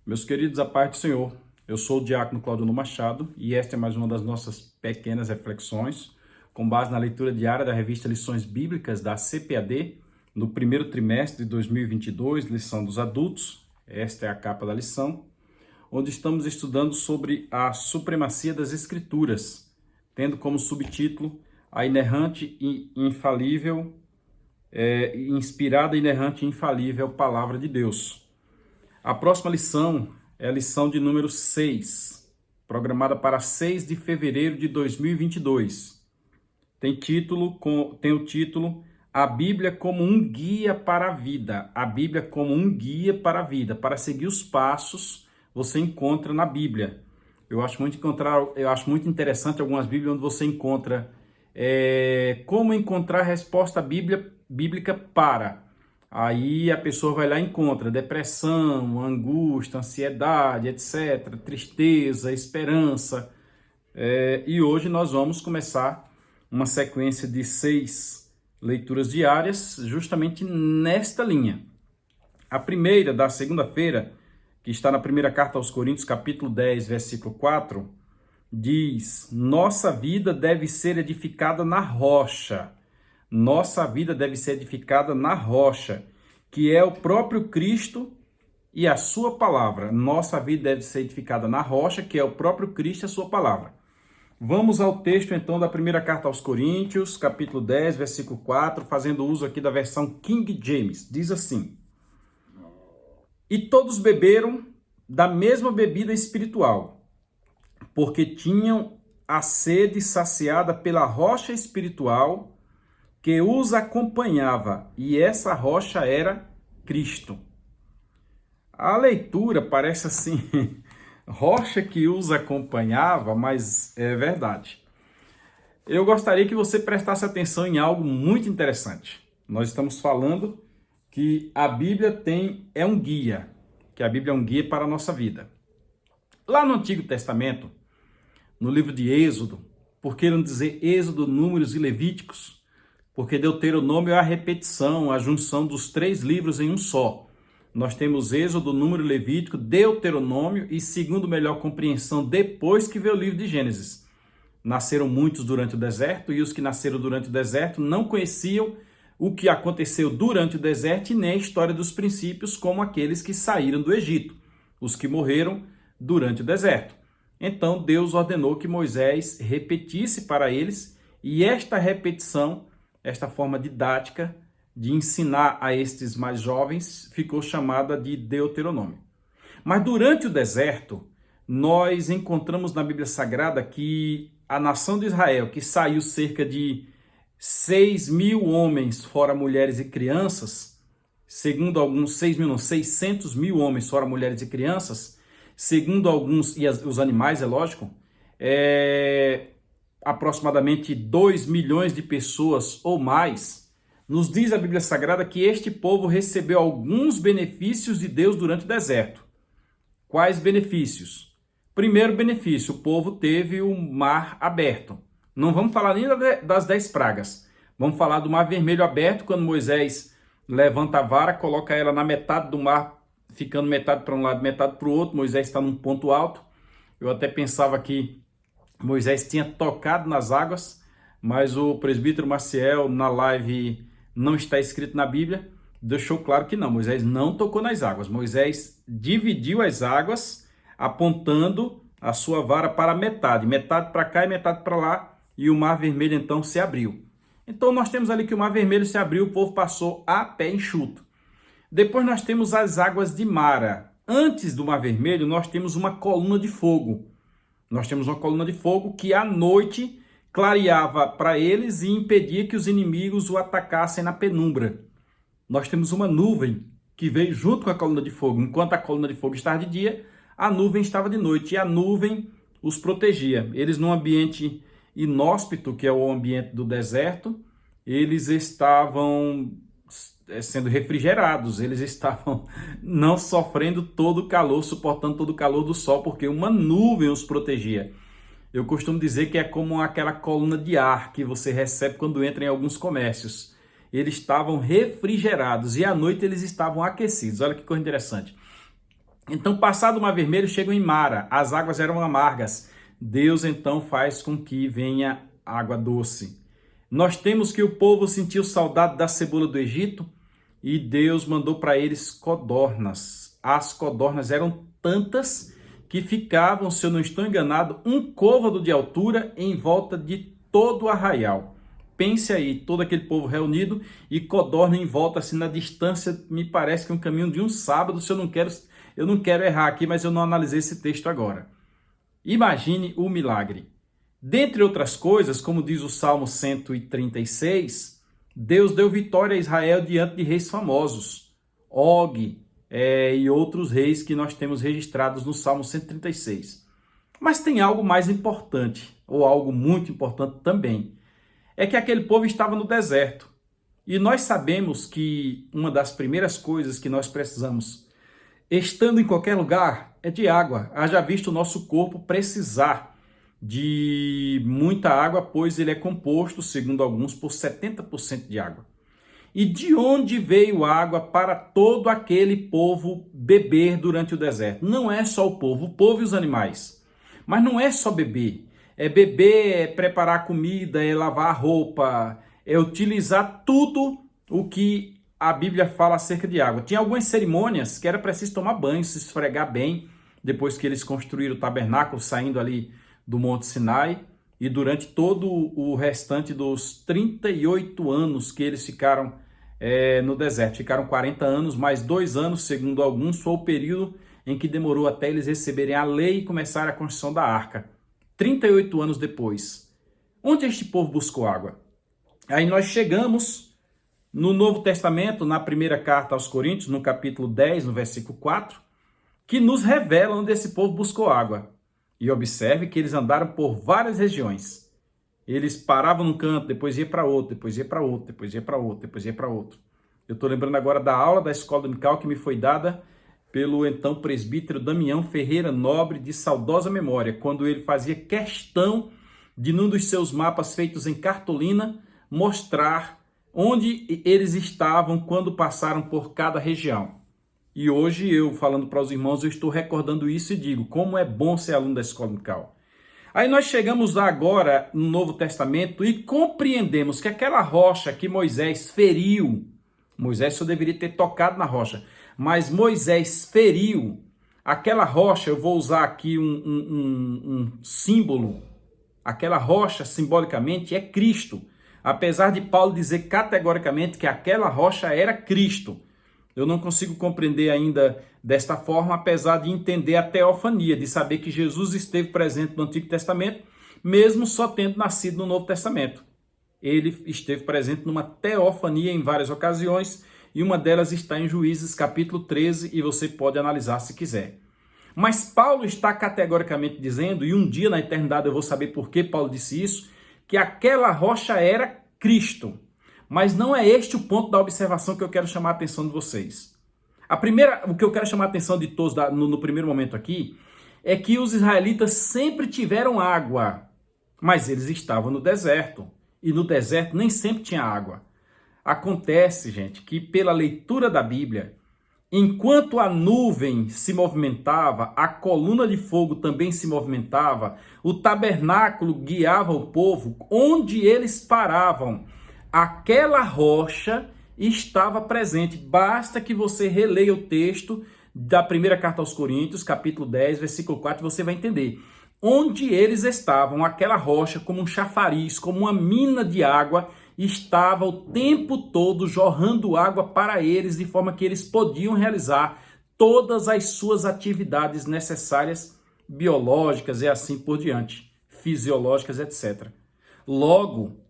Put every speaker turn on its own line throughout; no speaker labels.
Meus queridos, a paz do Senhor. Eu sou o diácono Claudino Machado e esta é mais uma das nossas pequenas reflexões com base na leitura diária da revista Lições Bíblicas da CPAD no primeiro trimestre de 2022, lição dos adultos. Esta é a capa da lição, onde estamos estudando sobre a supremacia das Escrituras, tendo como subtítulo a inerrante e infalível, inspirada, inerrante e infalível Palavra de Deus. A próxima lição é a lição de número 6, programada para 6 de fevereiro de 2022. Tem o título A Bíblia como um guia para a vida. A Bíblia como um guia para a vida. Para seguir os passos, você encontra na Bíblia. Eu acho muito interessante algumas Bíblias onde você encontra como encontrar a resposta bíblica para. Aí a pessoa vai lá e encontra depressão, angústia, ansiedade, etc., tristeza, esperança. E hoje nós vamos começar uma sequência de 6 leituras diárias justamente nesta linha. A primeira, da segunda-feira, que está na primeira carta aos Coríntios, capítulo 10, versículo 4, diz: nossa vida deve ser edificada na rocha. Nossa vida deve ser edificada na rocha, que é o próprio Cristo e a sua palavra. Nossa vida deve ser edificada na rocha, que é o próprio Cristo e a sua palavra. Vamos ao texto, então, da primeira carta aos Coríntios, capítulo 10, versículo 4, fazendo uso aqui da versão King James. Diz assim: e todos beberam da mesma bebida espiritual, porque tinham a sede saciada pela rocha espiritual que os acompanhava, e essa rocha era Cristo. A leitura parece assim, rocha que os acompanhava, mas é verdade. Eu gostaria que você prestasse atenção em algo muito interessante. Nós estamos falando que a Bíblia é um guia, que a Bíblia é um guia para a nossa vida. Lá no Antigo Testamento, no livro de Êxodo, por que não dizer Êxodo, Números e Levíticos? Porque Deuteronômio é a repetição, a junção dos 3 livros em um só. Nós temos Êxodo, Número e Levítico, Deuteronômio e, segundo melhor compreensão, depois que veio o livro de Gênesis. Nasceram muitos durante o deserto e os que nasceram durante o deserto não conheciam o que aconteceu durante o deserto e nem a história dos princípios como aqueles que saíram do Egito, os que morreram durante o deserto. Então Deus ordenou que Moisés repetisse para eles e esta repetição, esta forma didática de ensinar a estes mais jovens ficou chamada de Deuteronômio. Mas durante o deserto, nós encontramos na Bíblia Sagrada que a nação de Israel, que saiu cerca de 6.000 homens, fora mulheres e crianças, segundo alguns, 600 mil homens, fora mulheres e crianças, segundo alguns, e os animais, é lógico, aproximadamente 2 milhões de pessoas ou mais, nos diz a Bíblia Sagrada que este povo recebeu alguns benefícios de Deus durante o deserto. Quais benefícios? Primeiro benefício, o povo teve o mar aberto. Não vamos falar nem das 10 pragas. Vamos falar do mar vermelho aberto, quando Moisés levanta a vara, coloca ela na metade do mar, ficando metade para um lado, metade para o outro. Moisés está num ponto alto. Eu até pensava que Moisés tinha tocado nas águas, mas o presbítero Maciel, na live, não está escrito na Bíblia, deixou claro que não, Moisés não tocou nas águas. Moisés dividiu as águas, apontando a sua vara para a metade para cá e metade para lá, e o mar vermelho então se abriu. Então nós temos ali que o mar vermelho se abriu, o povo passou a pé enxuto. Depois nós temos as águas de Mara. Antes do mar vermelho nós temos uma coluna de fogo. Nós temos uma coluna de fogo que à noite clareava para eles e impedia que os inimigos o atacassem na penumbra. Nós temos uma nuvem que veio junto com a coluna de fogo. Enquanto a coluna de fogo estava de dia, a nuvem estava de noite e a nuvem os protegia. Eles num ambiente inóspito, que é o ambiente do deserto, eles estavam sendo refrigerados, eles estavam não sofrendo todo o calor, suportando todo o calor do sol, porque uma nuvem os protegia. Eu costumo dizer que é como aquela coluna de ar que você recebe quando entra em alguns comércios. Eles estavam refrigerados e à noite eles estavam aquecidos. Olha que coisa interessante. Então, passado o Mar Vermelho, chegam em Mara. As águas eram amargas. Deus então faz com que venha água doce. Nós temos que o povo sentiu saudade da cebola do Egito e Deus mandou para eles codornas. As codornas eram tantas que ficavam, se eu não estou enganado, um côvado de altura em volta de todo o arraial. Pense aí, todo aquele povo reunido e codorna em volta, assim, na distância, me parece que é um caminho de um sábado, se eu não quero errar aqui, mas eu não analisei esse texto agora. Imagine o milagre. Dentre outras coisas, como diz o Salmo 136, Deus deu vitória a Israel diante de reis famosos, Og e outros reis que nós temos registrados no Salmo 136. Mas tem algo mais importante, ou algo muito importante também, é que aquele povo estava no deserto. E nós sabemos que uma das primeiras coisas que nós precisamos, estando em qualquer lugar, é de água. Haja visto o nosso corpo precisar de muita água, pois ele é composto, segundo alguns, por 70% de água. E de onde veio água para todo aquele povo beber durante o deserto? Não é só o povo e os animais. Mas não é só beber. É beber, é preparar comida, é lavar roupa, é utilizar tudo o que a Bíblia fala acerca de água. Tinha algumas cerimônias que era preciso tomar banho, se esfregar bem, depois que eles construíram o tabernáculo, saindo ali do Monte Sinai, e durante todo o restante dos 38 anos que eles ficaram no deserto. Ficaram 40 anos, mais 2 anos, segundo alguns, foi o período em que demorou até eles receberem a lei e começarem a construção da arca. 38 anos depois. Onde este povo buscou água? Aí nós chegamos no Novo Testamento, na primeira carta aos Coríntios, no capítulo 10, no versículo 4, que nos revela onde esse povo buscou água. E observe que eles andaram por várias regiões. Eles paravam num canto, depois ia para outro, depois ia para outro, depois ia para outro, depois ia para outro. Eu estou lembrando agora da aula da escola dominical que me foi dada pelo então presbítero Damião Ferreira Nobre, de saudosa memória, quando ele fazia questão de, num dos seus mapas feitos em cartolina, mostrar onde eles estavam quando passaram por cada região. E hoje eu, falando para os irmãos, eu estou recordando isso e digo, como é bom ser aluno da escola dominical. Aí nós chegamos agora no Novo Testamento e compreendemos que aquela rocha que Moisés feriu, Moisés só deveria ter tocado na rocha, mas Moisés feriu aquela rocha. Eu vou usar aqui um símbolo. Aquela rocha, simbolicamente, é Cristo. Apesar de Paulo dizer categoricamente que aquela rocha era Cristo. Eu não consigo compreender ainda desta forma, apesar de entender a teofania, de saber que Jesus esteve presente no Antigo Testamento, mesmo só tendo nascido no Novo Testamento. Ele esteve presente numa teofania em várias ocasiões, e uma delas está em Juízes capítulo 13, e você pode analisar se quiser. Mas Paulo está categoricamente dizendo, e um dia na eternidade eu vou saber por que Paulo disse isso, que aquela rocha era Cristo. Mas não é este o ponto da observação que eu quero chamar a atenção de vocês. O que eu quero chamar a atenção de todos no primeiro momento aqui, é que os israelitas sempre tiveram água, mas eles estavam no deserto. E no deserto nem sempre tinha água. Acontece, gente, que pela leitura da Bíblia, enquanto a nuvem se movimentava, a coluna de fogo também se movimentava, o tabernáculo guiava o povo, onde eles paravam, aquela rocha estava presente. Basta que você releia o texto da primeira carta aos Coríntios, capítulo 10, versículo 4, você vai entender. Onde eles estavam, aquela rocha, como um chafariz, como uma mina de água, estava o tempo todo jorrando água para eles, de forma que eles podiam realizar todas as suas atividades necessárias, biológicas e assim por diante, fisiológicas, etc. Logo,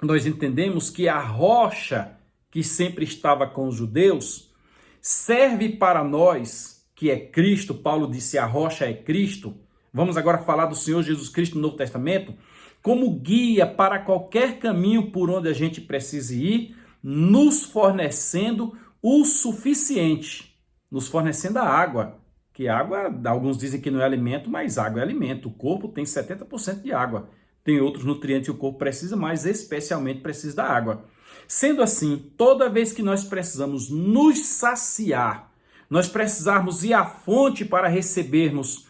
nós entendemos que a rocha que sempre estava com os judeus serve para nós, que é Cristo. Paulo disse a rocha é Cristo. Vamos agora falar do Senhor Jesus Cristo no Novo Testamento, como guia para qualquer caminho por onde a gente precise ir, nos fornecendo o suficiente, nos fornecendo a água, que água, alguns dizem que não é alimento, mas água é alimento. O corpo tem 70% de água. Tem outros nutrientes que o corpo precisa, mas especialmente precisa da água. Sendo assim, toda vez que nós precisamos nos saciar, nós precisarmos ir à fonte para recebermos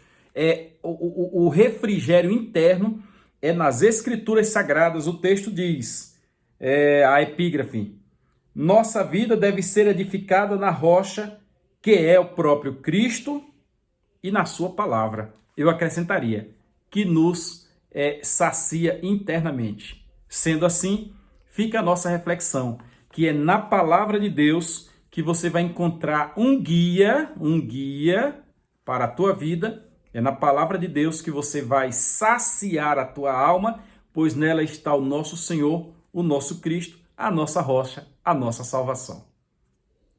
o refrigério interno, é nas Escrituras Sagradas. O texto diz, a epígrafe, nossa vida deve ser edificada na rocha, que é o próprio Cristo, e na sua palavra. Eu acrescentaria, que nos sacia internamente. Sendo assim, fica a nossa reflexão, que é na palavra de Deus que você vai encontrar um guia para a tua vida. É na palavra de Deus que você vai saciar a tua alma, pois nela está o nosso Senhor, o nosso Cristo, a nossa rocha, a nossa salvação.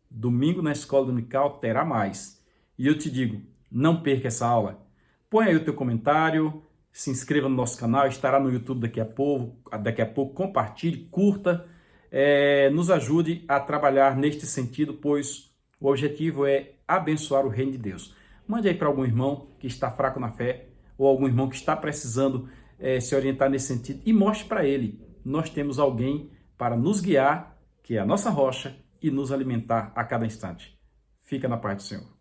Domingo na Escola Dominical terá mais. E eu te digo, não perca essa aula. Põe aí o teu comentário, se inscreva no nosso canal, estará no YouTube daqui a pouco, compartilhe, curta, nos ajude a trabalhar neste sentido, pois o objetivo é abençoar o reino de Deus. Mande aí para algum irmão que está fraco na fé, ou algum irmão que está precisando se orientar nesse sentido, e mostre para ele, nós temos alguém para nos guiar, que é a nossa rocha, e nos alimentar a cada instante. Fica na paz do Senhor.